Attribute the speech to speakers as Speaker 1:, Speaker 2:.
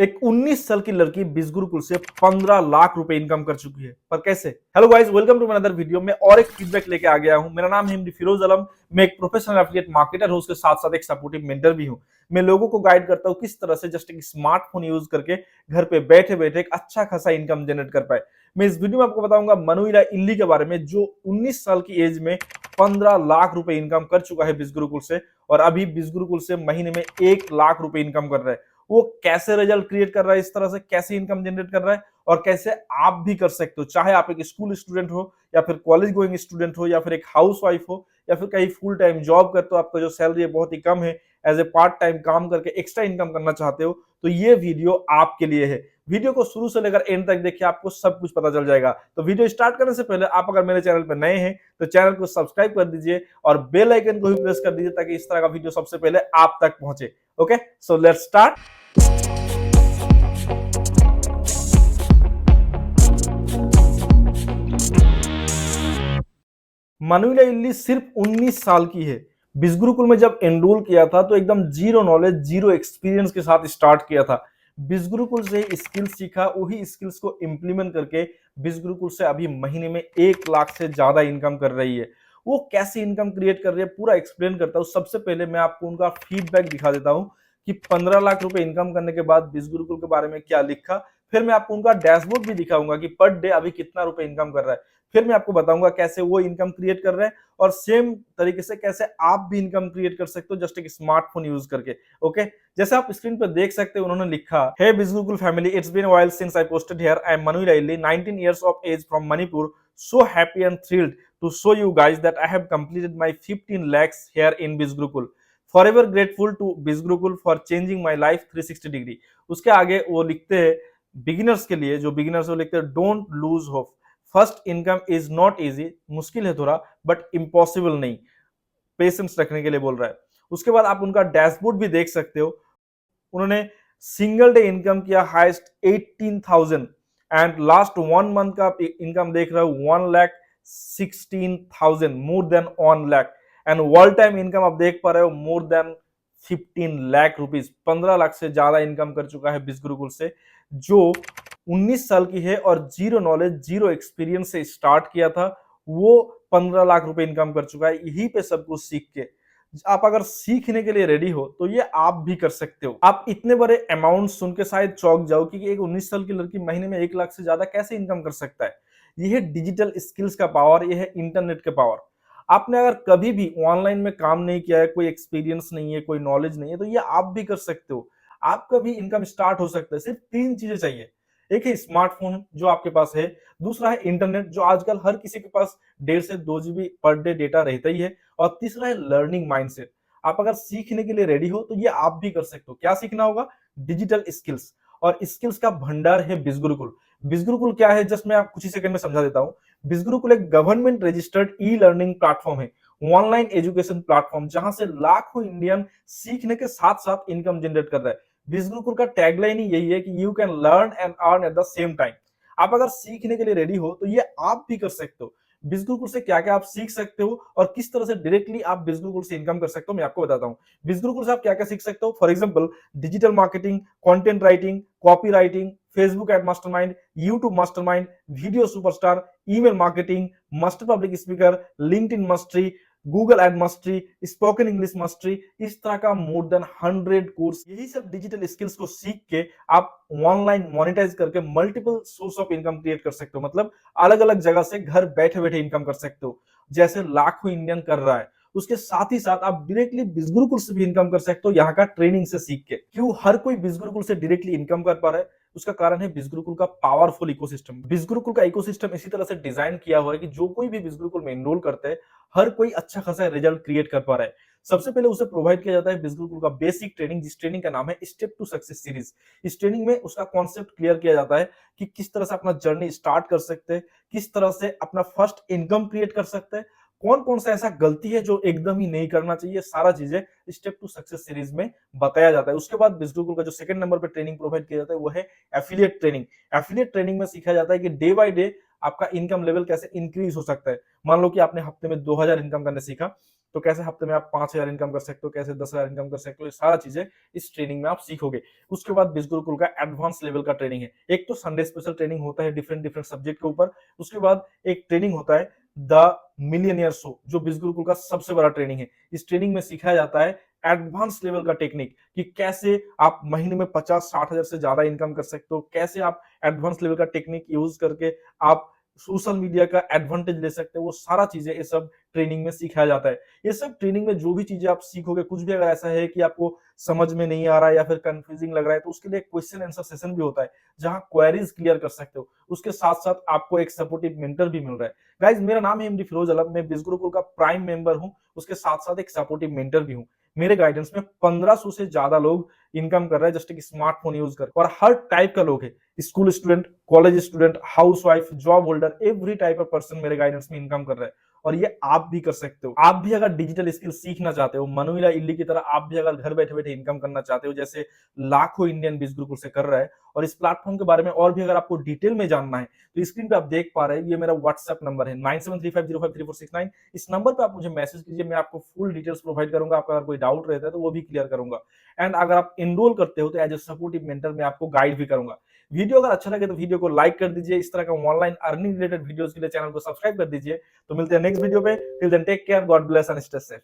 Speaker 1: एक 19 साल की लड़की बिस गुरुकुल से 15 लाख रुपए इनकम कर चुकी है, पर कैसे? Hello guys, welcome to another video में और एक फीडबैक लेके आ गया हूं। मेरा नाम है हिमदी फिरोज आलम। मैं एक प्रोफेशनल एफिलिएट मार्केटर हूं, उसके साथ साथ एक सपोर्टिव मेंटर भी हूं। मैं लोगों को गाइड करता हूं किस तरह से जस्ट एक स्मार्टफोन यूज करके घर पे बैठे बैठे एक अच्छा खासा इनकम जनरेट कर पाए। मैं इस वीडियो में आपको बताऊंगा मनुइला इल्ली के बारे में, जो 19 साल की एज में 15 लाख रुपए इनकम कर चुका है बिस गुरुकुल से, और अभी बिस गुरुकुल से महीने में 1 लाख रुपए इनकम कर रहा है। वो कैसे रिजल्ट क्रिएट कर रहा है, इस तरह से कैसे इनकम जनरेट कर रहा है, और कैसे आप भी कर सकते हो। चाहे आप एक स्कूल स्टूडेंट हो, या फिर कॉलेज गोइंग स्टूडेंट हो, या फिर एक हाउस वाइफ हो, या फिर कहीं फुल टाइम जॉब करते हो, आपका जो सैलरी है बहुत ही कम है, एज ए पार्ट टाइम काम करके एक्स्ट्रा इनकम करना चाहते हो, तो ये वीडियो आपके लिए है। वीडियो को शुरू से लेकर एंड तक देखिए, आपको सब कुछ पता चल जाएगा। तो वीडियो स्टार्ट करने से पहले आप अगर मेरे चैनल पर नए हैं तो चैनल को सब्सक्राइब कर दीजिए और बेल आइकन को भी प्रेस कर दीजिए, ताकि इस तरह का वीडियो सबसे पहले आप तक पहुंचे। Okay, so let's start. Manuela Illy सिर्फ 19 साल की है। बिस गुरुकुल में जब एनरोल किया था तो एकदम जीरो नॉलेज, जीरो एक्सपीरियंस के साथ स्टार्ट किया था। बिस गुरुकुल से स्किल्स सीखा, वही स्किल्स को इंप्लीमेंट करके बिस गुरुकुल से अभी महीने में 1 लाख से ज्यादा इनकम कर रही है। वो कैसे इनकम क्रिएट कर रही है पूरा एक्सप्लेन करता हूँ। सबसे पहले मैं आपको उनका फीडबैक दिखा देता हूँ कि 15 लाख रुपए इनकम करने के बाद बिस गुरुकुल के बारे में क्या लिखा। फिर मैं आपको उनका डैशबोर्ड भी दिखाऊंगा कि पर डे अभी कितना रुपए इनकम कर रहा है। फिर मैं आपको बताऊंगा कैसे वो इनकम क्रिएट कर रहे हैं, और सेम तरीके से कैसे आप भी इनकम क्रिएट कर सकते हो जस्ट एक स्मार्टफोन यूज करके। ओके, जैसे आप स्क्रीन पर देख सकते हो, उन्होंने लिखा है, बिस Gurukul family, it's been while since I posted here. I am Manuela Illy, 19 years of age from Manipur. So happy and thrilled to show you guys that I have completed my 15 lakhs here in Biz Gurukul. Forever grateful to Biz Gurukul for changing my life 360 degree. उसके आगे वो लिखते हैं beginners के लिए, जो beginners वो लिखते हैं, don't lose hope, first income is not easy, मुश्किल है थोड़ा बट इम्पॉसिबल नहीं, पेशेंस रखने के लिए बोल रहा है। उसके बाद आप उनका डैशबोर्ड भी देख सकते हो। उन्होंने सिंगल डे इनकम किया हाईएस्ट 18,000, एंड लास्ट 1 मंथ का इनकम देख रहे हो 1,16,000, more than 1 lakh. And world time income आप देख पा रहे हो more than 15 lakh rupees. 15 lakh से ज्यादा इनकम कर चुका है बिस गुरुकुल से, जो 19 साल की है और जीरो नॉलेज, जीरो एक्सपीरियंस से स्टार्ट किया था। वो 15 लाख रुपए इनकम कर चुका है यहीं पे सब कुछ सीख के। आप अगर सीखने के लिए रेडी हो तो ये आप भी कर सकते हो। आप इतने बड़े अमाउंट सुन के शायद चौंक जाओ कि एक 19 साल की लड़की महीने में 1 लाख से ज्यादा कैसे इनकम कर सकता है। यह है डिजिटल स्किल्स का पावर, यह है इंटरनेट का पावर। आपने अगर कभी भी ऑनलाइन में काम नहीं किया है, कोई एक्सपीरियंस नहीं है, कोई नॉलेज नहीं है, तो ये आप भी कर सकते हो। आपका भी इनकम स्टार्ट हो सकता है। सिर्फ 3 चीजें चाहिए। एक है स्मार्टफोन जो आपके पास है, दूसरा है इंटरनेट जो आजकल हर किसी के पास 1.5 से 2 GB पर डे डेटा रहता ही है, और तीसरा है लर्निंग माइंडसेट। आप अगर सीखने के लिए रेडी हो तो ये आप भी कर सकते हो। क्या सीखना होगा? डिजिटल स्किल्स, और स्किल्स का भंडार है बिस गुरुकुल। बिस गुरुकुल क्या है, जस्ट मैं आप कुछ ही सेकंड में समझा देता हूं। बिस गुरुकुल एक government registered e learning platform है, ऑनलाइन एजुकेशन प्लेटफॉर्म, जहां से लाखों इंडियन सीखने के साथ साथ इनकम जनरेट कर रहे हैं। बिस गुरुकुल का टैगलाइन ही यही है कि you can learn and earn at the same time. आप अगर सीखने के लिए रेडी हो तो ये आप भी कर सकते हो। बिस गुरुकुल से क्या क्या आप सीख सकते हो और किस तरह से डायरेक्टली आप बिस गुरुकुल से इनकम कर सकते हो, मैं आपको बताता हूं। बिस गुरुकुल से आप क्या क्या सीख सकते हो? For example, digital marketing, content writing, copy writing, Facebook ad mastermind, YouTube mastermind, video superstar, email marketing, master public speaker, LinkedIn mastery, Google ad mastery, spoken English mastery, इस तरह का मोर देन 100 कोर्स। यही सब digital skills को सीख के आप online monetise करके multiple source of income create कर सकते हो। मतलब अलग अलग जगह से घर बैठे बैठे इनकम कर सकते हो, जैसे लाखों इंडियन कर रहा है। उसके साथ ही साथ आप डायरेक्टली बिस गुरुकुल से भी इनकम कर सकते हो, यहाँ का ट्रेनिंग से सीख के। क्यों हर कोई बिस गुरुकुल से डायरेक्टली इनकम कर पा रहा है? उसका कारण है बिस गुरुकुल का पावरफुल इकोसिस्टम। बिस गुरुकुल का इकोसिस्टम इसी तरह से डिजाइन किया हुआ है कि जो कोई भी बिस गुरुकुल में एनरोल करते हैं, हर कोई अच्छा खासा रिजल्ट क्रिएट कर पा रहा है। सबसे पहले उसे प्रोवाइड किया जाता है बिस गुरुकुल का बेसिक ट्रेनिंग, जिस ट्रेनिंग का नाम है स्टेप टू सक्सेस सीरीज। इस ट्रेनिंग में उसका कॉन्सेप्ट क्लियर किया जाता है कि किस तरह से अपना जर्नी स्टार्ट कर सकते हैं, किस तरह से अपना फर्स्ट इनकम क्रिएट कर सकते हैं, कौन कौन सा ऐसा गलती है जो एकदम ही नहीं करना चाहिए। सारा चीजें स्टेप टू सक्सेस सीरीज में बताया जाता है। उसके बाद बिस गुरुकुल का जो सेकंड नंबर पे ट्रेनिंग प्रोवाइड किया जाता है वो है एफिलिएट ट्रेनिंग। एफिलिएट ट्रेनिंग में सीखा जाता है कि डे बाय डे आपका इनकम लेवल कैसे इंक्रीज हो सकता है। मान लो कि आपने हफ्ते में 2,000 इनकम करने सीखा, तो कैसे हफ्ते में आप 5,000 इनकम कर सकते हो, कैसे 10,000 इनकम कर सकते हो, ये सारा चीजें इस ट्रेनिंग में आप सीखोगे। उसके बाद बिज गुरुकुल का एडवांस लेवल का ट्रेनिंग है। एक तो संडे स्पेशल ट्रेनिंग होता है डिफरेंट डिफरेंट सब्जेक्ट के ऊपर। उसके बाद एक ट्रेनिंग होता है द मिलियनियर शो, जो बिज गुरुकुल का सबसे बड़ा ट्रेनिंग है। इस ट्रेनिंग में सिखाया जाता है एडवांस लेवल का टेक्निक कि कैसे आप महीने में 50-60 हजार से ज्यादा इनकम कर सकते हो, कैसे आप एडवांस लेवल का टेक्निक यूज करके आप सोशल मीडिया का एडवांटेज ले सकते हैं। वो सारा चीजें ये सब ट्रेनिंग में सिखाया जाता है। ये सब ट्रेनिंग में जो भी चीजें आप सीखोगे, कुछ भी अगर ऐसा है कि आपको समझ में नहीं आ रहा है या फिर कंफ्यूजिंग लग रहा है, तो उसके लिए क्वेश्चन आंसर सेशन भी होता है जहां क्वेरीज क्लियर कर सकते हो। उसके साथ साथ आपको एक सपोर्टिव मेंटर भी मिल रहा है। गाइज, मेरा नाम है एमडी फिरोज अलम, मैं बिज गुरुकुल का प्राइम मेंबर हूं, उसके साथ साथ एक सपोर्टिव मेंटर भी हूं। मेरे गाइडेंस में 1500 से ज्यादा लोग इनकम कर रहे हैं जस्ट एक स्मार्टफोन यूज कर, और हर टाइप का लोग है, school student, college student, housewife, job holder, every type of person मेरे गाइडेंस में इनकम कर रहा है। और ये आप भी कर सकते हो। आप भी अगर डिजिटल स्किल सीखना चाहते हो, मनुइला इल्ली की तरह आप भी अगर घर बैठे बैठे इनकम करना चाहते हो, जैसे लाखों इंडियन बिज गुरुकुल से कर रहा है, और इस प्लेटफॉर्म के बारे में और भी अगर आपको डिटेल में जानना है, तो स्क्रीन पे आप देख पा रहे हैं, ये मेरा व्हाट्सएप नंबर है 9735053469। इस नंबर पे आप मुझे मैसेज कीजिए, मैं आपको फुल डिटेल्स प्रोवाइड करूंगा। आपका अगर कोई डाउट रहता है तो वो भी क्लियर करूंगा। एंड अगर आप इनरोल करते हो तो एज ए सपोर्टिव मेंटर मैं आपको गाइड भी करूंगा। वीडियो अगर अच्छा लगे तो वीडियो को लाइक कर दीजिए। इस तरह का ऑनलाइन अर्निंग रिलेटेड वीडियोस के लिए चैनल को सब्सक्राइब कर दीजिए। तो मिलते हैं नेक्स्ट वीडियो पे। Till then take care, god bless and stay safe.